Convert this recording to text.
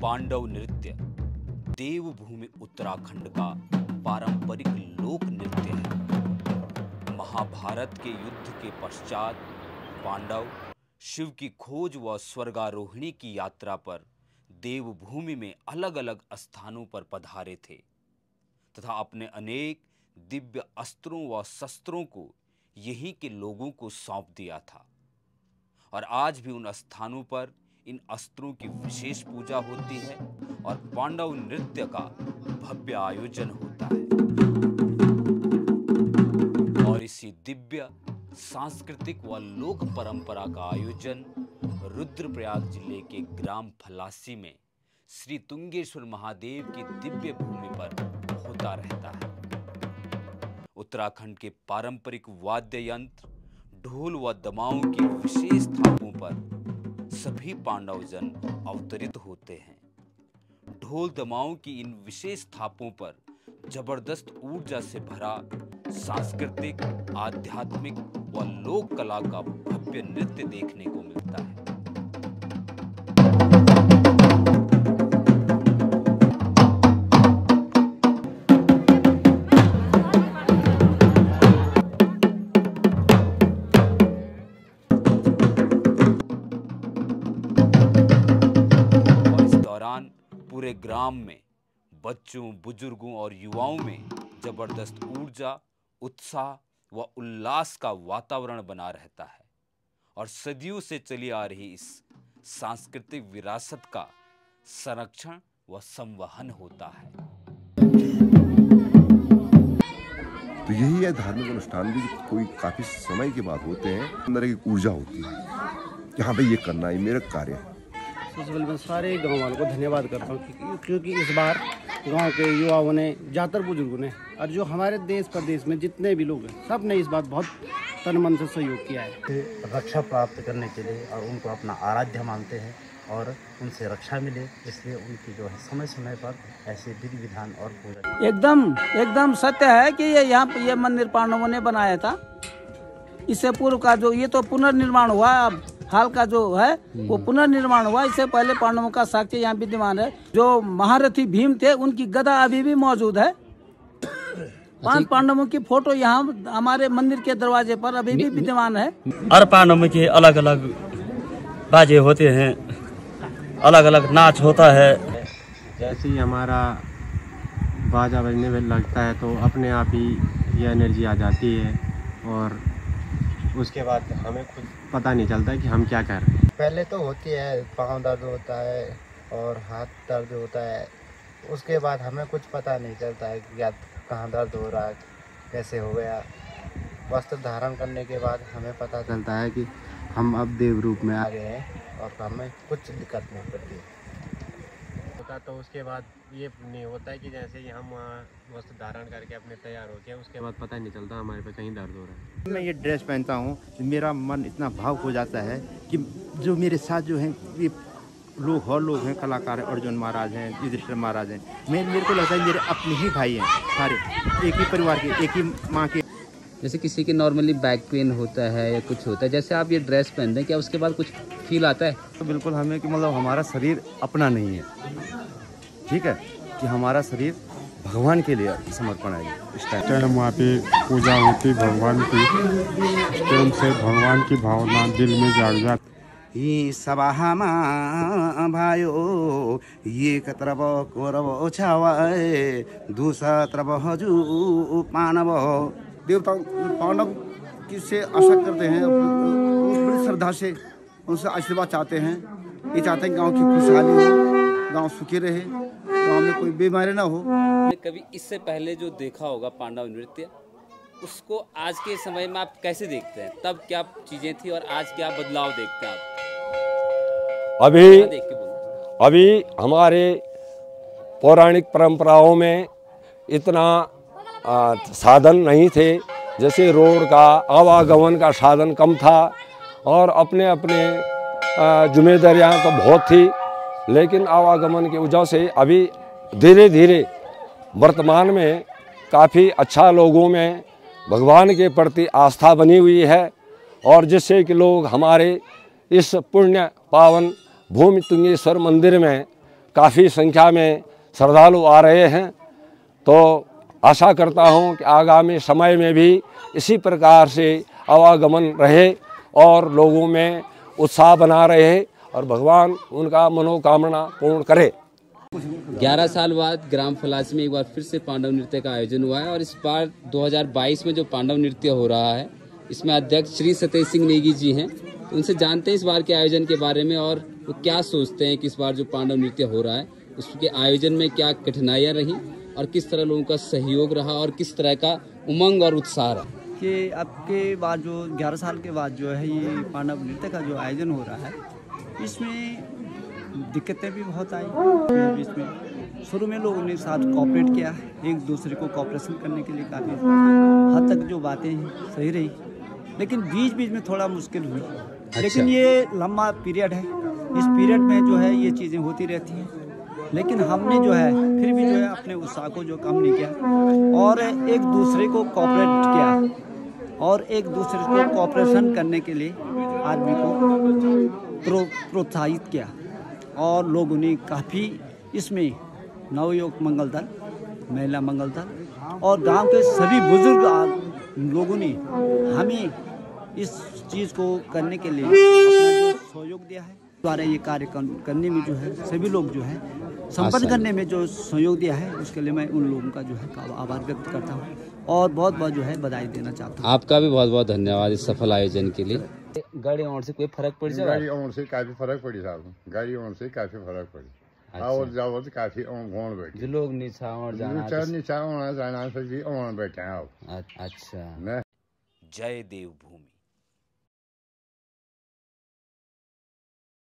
पांडव नृत्य देवभूमि उत्तराखंड का पारंपरिक लोक नृत्य है। महाभारत के युद्ध के पश्चात पांडव शिव की खोज व स्वर्गारोहिणी की यात्रा पर देवभूमि में अलग अलग स्थानों पर पधारे थे तथा अपने अनेक दिव्य अस्त्रों व शस्त्रों को यहीं के लोगों को सौंप दिया था। और आज भी उन स्थानों पर इन अस्त्रों की विशेष पूजा होती है और पांडव नृत्य का भव्य आयोजन होता है। और इसी दिव्य सांस्कृतिक व लोक परंपरा का आयोजन रुद्रप्रयाग जिले के ग्राम फलासी में श्री तुंगेश्वर महादेव की दिव्य भूमि पर होता रहता है। उत्तराखंड के पारंपरिक वाद्य यंत्र, ढोल व दमाओं की विशेष थापों पर सभी पांडवजन अवतरित होते हैं। ढोल दमाओं की इन विशेष थापों पर जबरदस्त ऊर्जा से भरा सांस्कृतिक, आध्यात्मिक व लोक कला का भव्य नृत्य देखने को मिलता है। पूरे ग्राम में बच्चों, बुजुर्गों और युवाओं में जबरदस्त ऊर्जा, उत्साह व उल्लास का वातावरण बना रहता है और सदियों से चली आ रही इस सांस्कृतिक विरासत का संरक्षण व संवहन होता है। तो यही है धार्मिक अनुष्ठान भी कोई काफी समय के बाद होते हैं, अंदर एक ऊर्जा होती है कि हाँ भाई ये करना है, मेरा कार्य है। सबसे पहले मैं सारे गांव वालों को धन्यवाद करता हूँ क्योंकि इस बार गांव के युवाओं ने, ज़्यादातर बुजुर्गों ने और जो हमारे देश प्रदेश में जितने भी लोग हैं, सब ने इस बात बहुत तन मन से सहयोग किया है। रक्षा प्राप्त करने के लिए और उनको अपना आराध्य मानते हैं और उनसे रक्षा मिले, इसलिए उनकी जो है समय समय पर ऐसे विधि विधान और पूजा। एकदम सत्य है कि ये मंदिर पांडवों ने बनाया था। इससे पूर्व का जो ये तो पुनर्निर्माण हुआ, अब हाल का जो है वो पुनर्निर्माण हुआ। इससे पहले पांडवों का साक्ष्य यहाँ विद्यमान है। जो महारथी भीम थे उनकी गदा अभी भी मौजूद है। 5 पांडवों की फोटो यहाँ हमारे मंदिर के दरवाजे पर अभी भी विद्यमान है। हर पांडवों के अलग अलग बाजे होते हैं, अलग अलग नाच होता है। जैसे ही हमारा बाजा बजने में लगता है तो अपने आप ही ये एनर्जी आ जाती है और उसके बाद हमें खुद पता नहीं चलता है कि हम क्या कर रहे हैं। पहले तो होती है, पाँव दर्द होता है और हाथ दर्द होता है। उसके बाद हमें कुछ पता नहीं चलता है कि कहाँ दर्द हो रहा है, कैसे हो गया। वस्त्र धारण करने के बाद हमें पता चलता है कि हम अब देव रूप में आ गए हैं और हमें कुछ दिक्कत नहीं पड़ती होता। तो उसके बाद ये नहीं होता है कि जैसे ही हम वस्त्र धारण करके अपने तैयार हो गए, उसके बाद पता नहीं चलता हमारे पे कहीं दर्द हो रहा है। मैं ये ड्रेस पहनता हूँ, मेरा मन इतना भावुक हो जाता है कि जो मेरे साथ जो हैं ये लोग हैं, कलाकार हैं, अर्जुन महाराज हैं, युधिष्ठिर महाराज हैं। मेरे को लगता है मेरे अपने ही भाई हैं, सारे एक ही परिवार के, एक ही माँ के। जैसे किसी के नॉर्मली बैक पेन होता है या कुछ होता है, जैसे आप ये ड्रेस पहनते हैं, क्या उसके बाद कुछ फील आता है? तो बिल्कुल हमें कि मतलब हमारा शरीर अपना नहीं है, ठीक है, कि हमारा शरीर भगवान के लिए समर्पण है। इस टाइम वहाँ पे पूजा होती भगवान की, इस टाइम से भगवान की भावना दिल में जाग जाती। ये सभामा भायो ये कतरब कौरव छावाए दूसरा तरफ हजू पांडव। देवता पांडव किससे आशा करते हैं, बड़ी श्रद्धा से उनसे आशीर्वाद चाहते हैं। ये चाहते हैं गांव की खुशहाली हो, गांव सुखी रहे, गांव में कोई बीमारी ना हो। कभी इससे पहले जो देखा होगा पांडव नृत्य, उसको आज के समय में आप कैसे देखते हैं? तब क्या चीजें थी और आज क्या बदलाव देखते हैं आप? अभी हमारे पौराणिक परंपराओं में इतना साधन नहीं थे। जैसे रोड का आवागमन का साधन कम था और अपने अपने जिम्मेदारियां तो बहुत थी, लेकिन आवागमन की वजह से अभी धीरे धीरे वर्तमान में काफ़ी अच्छा लोगों में भगवान के प्रति आस्था बनी हुई है और जिससे कि लोग हमारे इस पुण्य पावन भूमि तुंगेश्वर मंदिर में काफ़ी संख्या में श्रद्धालु आ रहे हैं। तो आशा करता हूं कि आगामी समय में भी इसी प्रकार से आवागमन रहे और लोगों में उत्साह बना रहे और भगवान उनका मनोकामना पूर्ण करे। 11 साल बाद ग्राम फलासी में एक बार फिर से पांडव नृत्य का आयोजन हुआ है और इस बार 2022 में जो पांडव नृत्य हो रहा है इसमें अध्यक्ष श्री सतेज सिंह नेगी जी हैं। तो उनसे जानते हैं इस बार के आयोजन के बारे में और वो क्या सोचते हैं कि इस बार जो पांडव नृत्य हो रहा है उसके आयोजन में क्या कठिनाइयाँ रही और किस तरह लोगों का सहयोग रहा और किस तरह का उमंग और उत्साह रहा। कि अब के बाद जो 11 साल के बाद जो है ये पांडव नृत्य का जो आयोजन हो रहा है इसमें दिक्कतें भी बहुत आई। फिर इसमें शुरू में लोगों ने साथ कोऑपरेट किया, एक दूसरे को कोऑपरेशन करने के लिए काफ़ी हद तक जो बातें हैं सही रही, लेकिन बीच बीच में थोड़ा मुश्किल हुई। लेकिन ये लंबा पीरियड है, इस पीरियड में जो है ये चीज़ें होती रहती हैं, लेकिन हमने जो है फिर भी जो है अपने उत्साह को जो कम नहीं किया और एक दूसरे को कोऑपरेट किया और एक दूसरे को कोऑपरेशन करने के लिए आदमी को प्रोत्साहित किया और लोगों ने काफ़ी इसमें नवयुवक मंगल दल, महिला मंगल दल और गांव के सभी बुजुर्ग लोगों ने हमें इस चीज़ को करने के लिए अपना जो सहयोग दिया है द्वारा ये कार्य करने में जो है सभी लोग जो है संपन्न करने में जो सहयोग दिया है उसके लिए मैं उन लोगों का जो है आभार व्यक्त करता हूँ और बहुत बहुत जो है बधाई देना चाहता हूँ। आपका भी बहुत बहुत धन्यवाद इस सफल आयोजन के लिए। गाड़ी आने से कोई फर्क पड़ जाए? गाड़ी आने से काफी फर्क पड़ी साहब, गाड़ी आने से काफी फर्क पड़ी। और जाओ तो काफी घोड़ बैठे जो लोग नीचा और नीचा जाना से भी बैठे हैं। अच्छा। जय देवभूमि।